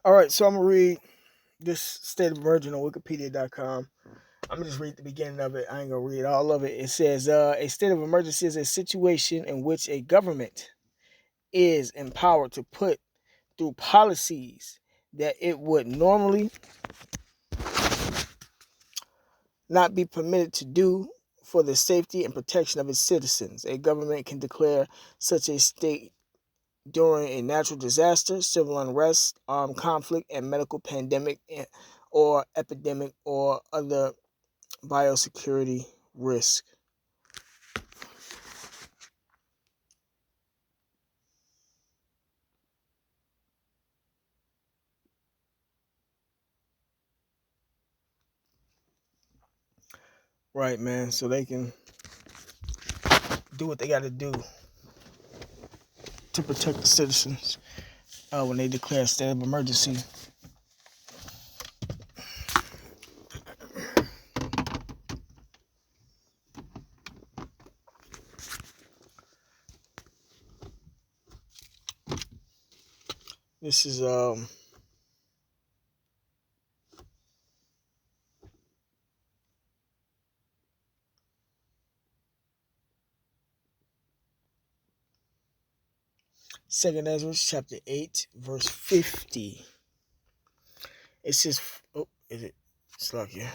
All right, so I'm gonna read this state of emergency on Wikipedia.com. I'm gonna just read the beginning of it. I ain't gonna read all of it. It says, "A state of emergency is a situation in which a government is empowered to put through policies that it would normally not be permitted to do for the safety and protection of its citizens. A government can declare such a state during a natural disaster, civil unrest, armed conflict, and medical pandemic or epidemic or other biosecurity risk." Right, man. So they can do what they got to do to protect the citizens when they declare a state of emergency. This is Second Ezra chapter 8, verse 50. It says, oh, is it? It's lucky.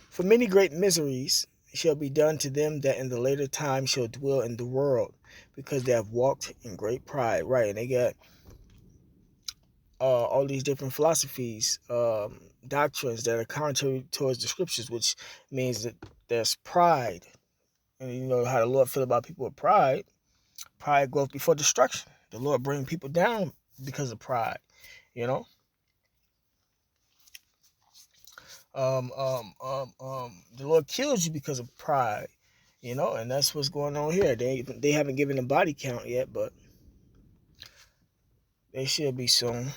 "For many great miseries shall be done to them that in the later time shall dwell in the world, because they have walked in great pride." Right, and they got all these different philosophies, doctrines that are contrary towards the scriptures, which means that there's pride. And you know how the Lord feel about people with pride. Pride goes before destruction. The Lord bring people down because of pride. You know, the Lord kills you because of pride. You know, and that's what's going on here. They haven't given a body count yet, but they should be soon.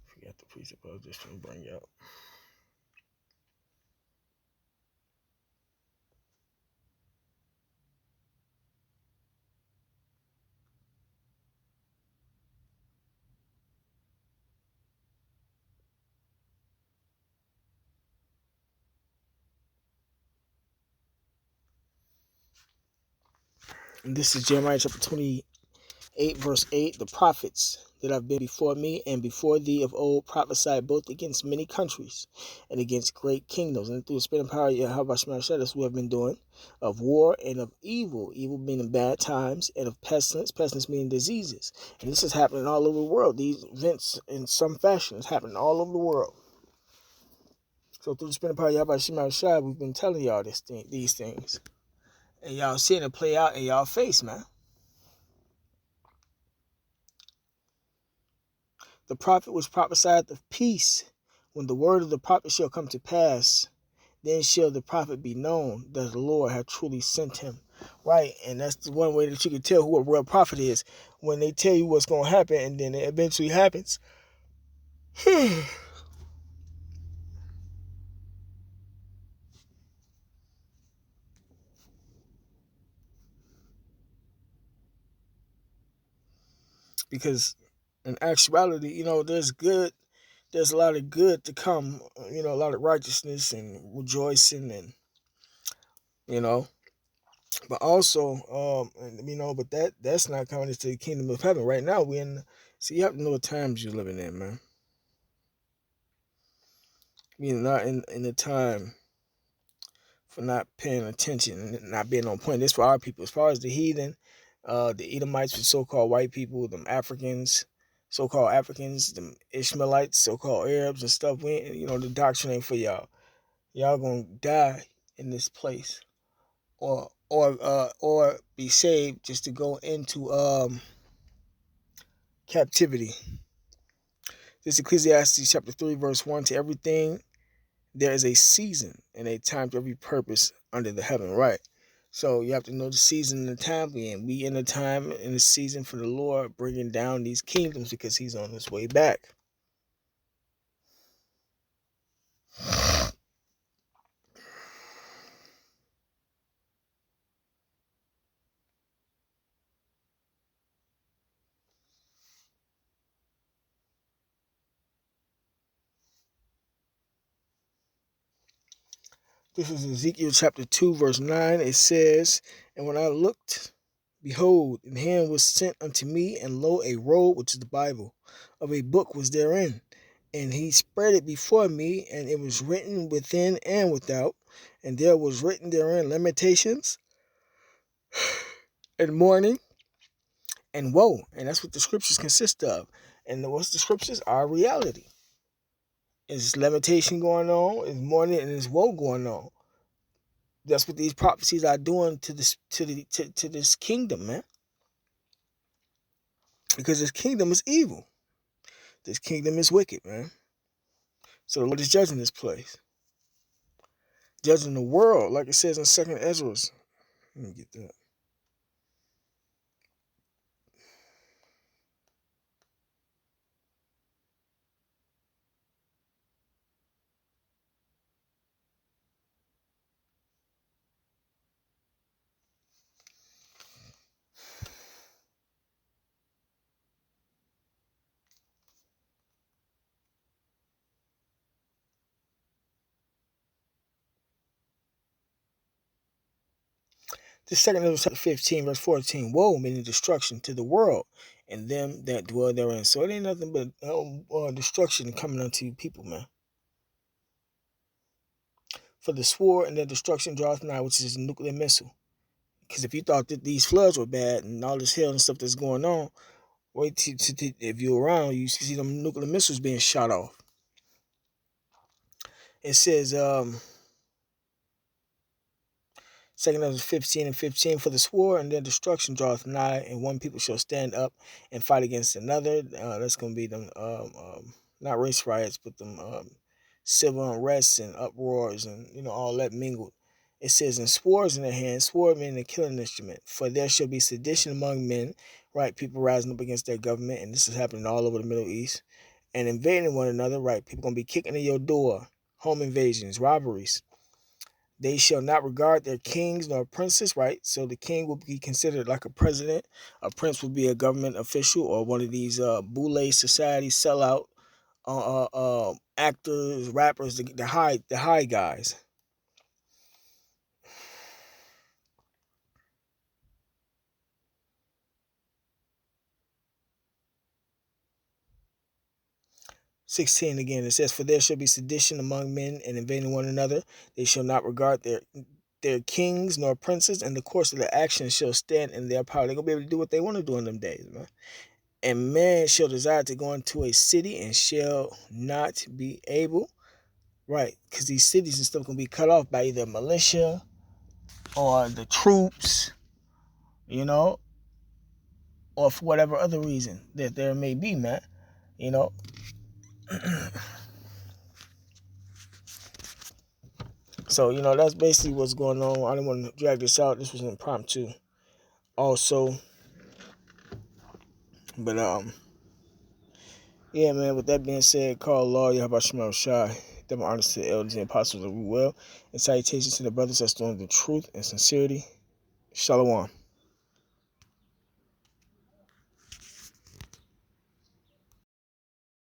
Forget the precept I was just going to bring out. And this is Jeremiah chapter 28, verse 8. "The prophets that have been before me and before thee of old prophesied both against many countries and against great kingdoms, and through the spirit and power of Yahweh that's what we have been doing, of war and of evil, evil meaning bad times, and of pestilence, pestilence meaning diseases." And this is happening all over the world. These events in some fashion is happening all over the world. So through the spirit and power of Yahweh we've been telling y'all these things. And y'all seeing it play out in y'all face, man. "The prophet which prophesied of peace, when the word of the prophet shall come to pass, then shall the prophet be known that the Lord hath truly sent him." Right, and that's the one way that you can tell who a real prophet is, when they tell you what's going to happen and then it eventually happens. Because in actuality, you know, there's a lot of good to come, you know, a lot of righteousness and rejoicing, and you know, but also, you know, but that's not coming into the kingdom of heaven right now. We in, see, you have to know the times you're living in, man. We're not in the time for not paying attention and not being on point. This for our people. As far as the heathen, the Edomites, the so-called white people, them Africans, so-called Africans, them Ishmaelites, so-called Arabs and stuff. We, you know, the doctrine ain't for y'all. Y'all gonna die in this place, or be saved just to go into captivity. This is Ecclesiastes chapter 3, verse 1. "To everything there is a season and a time to every purpose under the heaven." Right. So you have to know the season and the time we in. We in the time in the season for the Lord bringing down these kingdoms because he's on his way back. This is Ezekiel chapter 2, verse 9. It says, "And when I looked, behold, and hand was sent unto me, and lo, a roll," which is the Bible, "of a book was therein. And he spread it before me, and it was written within and without. And there was written therein lamentations, and mourning, and woe." And that's what the scriptures consist of. And what's the scriptures? Our reality. Is lamentation going on, is mourning, and is woe going on. That's what these prophecies are doing to this kingdom, man. Because this kingdom is evil. This kingdom is wicked, man. So the Lord is judging this place. Judging the world, like it says in 2nd Ezra. Let me get that. This 2nd Ezra chapter 15, verse 14. Woe, meaning destruction to the world and them that dwell therein. So it ain't nothing but destruction coming unto people, man. For the sword and their destruction draweth nigh, which is a nuclear missile. Because if you thought that these floods were bad and all this hell and stuff that's going on, wait till if you're around, you see them nuclear missiles being shot off. It says, 2nd Ezra 15 and 15, "For the sword and their destruction draweth nigh, and one people shall stand up and fight against another." That's going to be them, not race riots, but them civil unrests and uproars and, all that mingled. It says, "And swords in their hands," sword meaning a killing instrument, "for there shall be sedition among men," right? People rising up against their government, and this is happening all over the Middle East, "and invading one another," right? People going to be kicking in your door, home invasions, robberies. "They shall not regard their kings nor princes," right? So the king will be considered like a president. A prince will be a government official or one of these boule society sellout actors, rappers, the high guys. "16 again, it says, "For there shall be sedition among men and invading one another. They shall not regard their kings nor princes, and the course of their actions shall stand in their power." They're going to be able to do what they want to do in them days, man. "And man shall desire to go into a city and shall not be able," right? Because these cities and stuff going to be cut off by either militia or the troops, or for whatever other reason that there may be, man. So, that's basically what's going on. I didn't want to drag this out. This was impromptu also. But, yeah, man, with that being said, call law, Yahweh Shema Shai. Them honors to the elders and apostles of we will. And salutations to the brothers that's doing the truth and sincerity. Shalom.